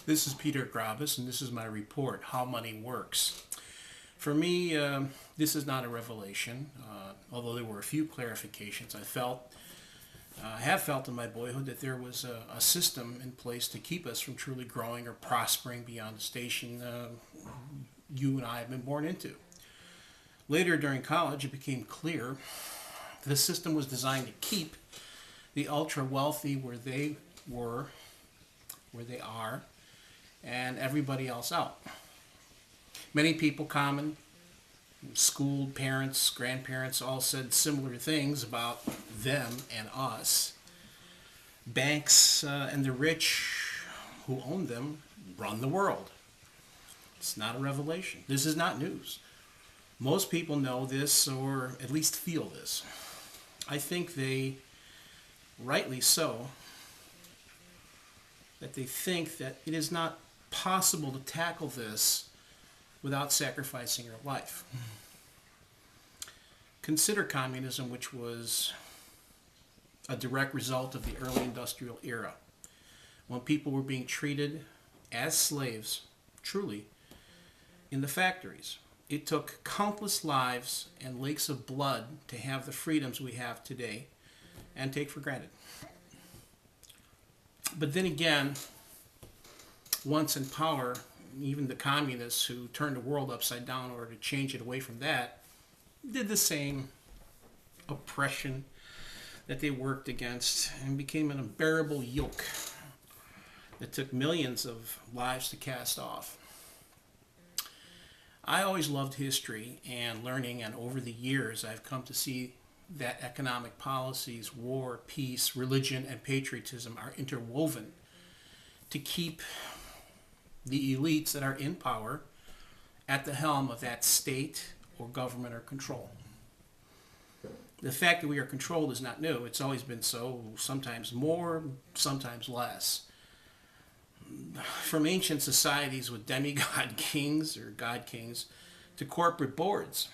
This is Peter Grabus, and this is my report, How Money Works. For me, this is not a revelation, although there were a few clarifications. I have felt in my boyhood that there was a system in place to keep us from truly growing or prospering beyond the station you and I have been born into. Later during college, it became clear the system was designed to keep the ultra wealthy where they were, where they are, and everybody else out. Many people, common, schooled parents, grandparents, all said similar things about them and us. Banks and the rich who own them run the world. It's not a revelation. This is not news. Most people know this, or at least feel this. I think they, rightly so, that they think that it is not possible to tackle this without sacrificing your life. Consider communism, which was a direct result of the early industrial era, when people were being treated as slaves, truly, in the factories. It took countless lives and lakes of blood to have the freedoms we have today and take for granted. But then again, once in power, even the communists who turned the world upside down in order to change it away from that did the same oppression that they worked against and became an unbearable yoke that took millions of lives to cast off. I always loved history and learning, and over the years I've come to see that economic policies, war, peace, religion, and patriotism are interwoven to keep the elites that are in power at the helm of that state or government or control. The fact that we are controlled is not new. It's always been so, sometimes more, sometimes less. From ancient societies with demigod kings or god kings to corporate boards,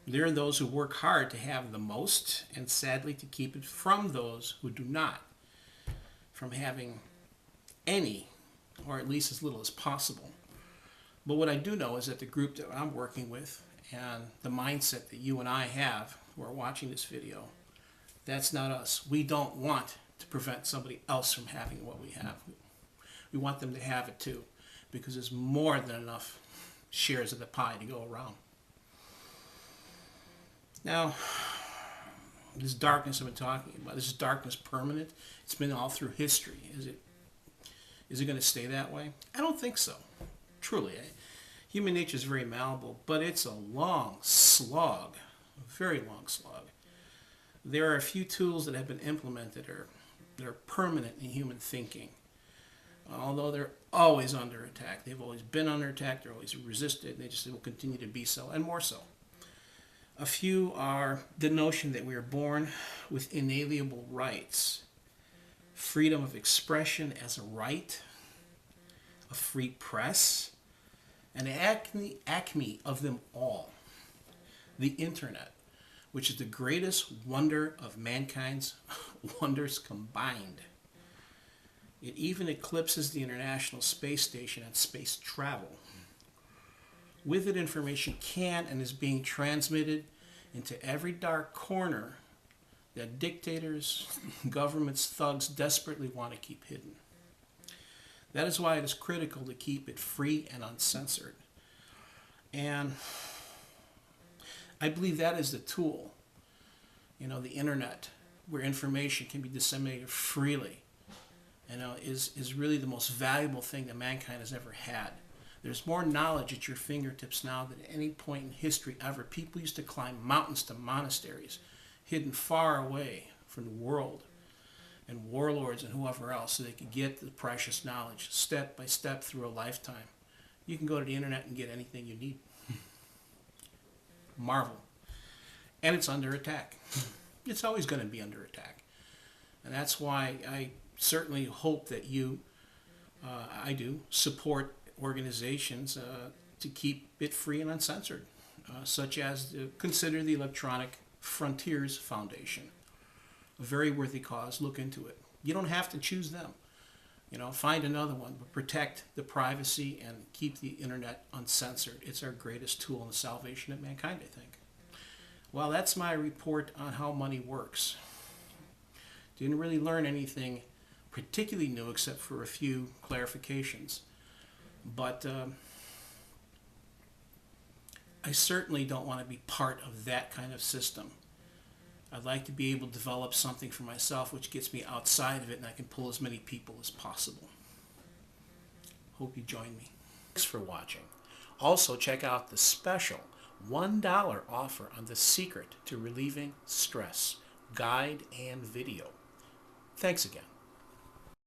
there are those who work hard to have the most and sadly to keep it from those who do not, from having any, or at least as little as possible. But what I do know is that the group that I'm working with and the mindset that you and I have who are watching this video, that's not us. We don't want to prevent somebody else from having what we have. We want them to have it too, because there's more than enough shares of the pie to go around. Now, this darkness I've been talking about, this is darkness permanent? It's been all through history. Is it going to stay that way? I don't think so. Truly. Human nature is very malleable, but it's a long slog, a very long slog. There are a few tools that have been implemented that are permanent in human thinking. Although they're always under attack. They've always been under attack, they're always resisted, they will continue to be so, and more so. A few are the notion that we are born with inalienable rights, freedom of expression as a right, a free press, and the acme of them all, the internet, which is the greatest wonder of mankind's wonders combined. It even eclipses the International Space Station and space travel. With it, information can and is being transmitted into every dark corner that dictators, governments, thugs desperately want to keep hidden. That is why it is critical to keep it free and uncensored. And I believe that is the tool, the internet, where information can be disseminated freely, is really the most valuable thing that mankind has ever had. There's more knowledge at your fingertips now than at any point in history ever. People used to climb mountains to monasteries, hidden far away from the world and warlords and whoever else, so they could get the precious knowledge step by step through a lifetime. You can go to the internet and get anything you need. Marvel. And it's under attack. It's always going to be under attack. And that's why I certainly hope that I do, support organizations to keep it free and uncensored, such as consider the Electronic Frontiers Foundation. A very worthy cause. Look into it. You don't have to choose them. Find another one, but protect the privacy and keep the internet uncensored. It's our greatest tool in the salvation of mankind, I think. Well, that's my report on how money works. Didn't really learn anything particularly new except for a few clarifications. But I certainly don't want to be part of that kind of system. I'd like to be able to develop something for myself which gets me outside of it and I can pull as many people as possible. Hope you join me. Thanks for watching. Also, check out the special $1 offer on the secret to relieving stress, guide and video. Thanks again.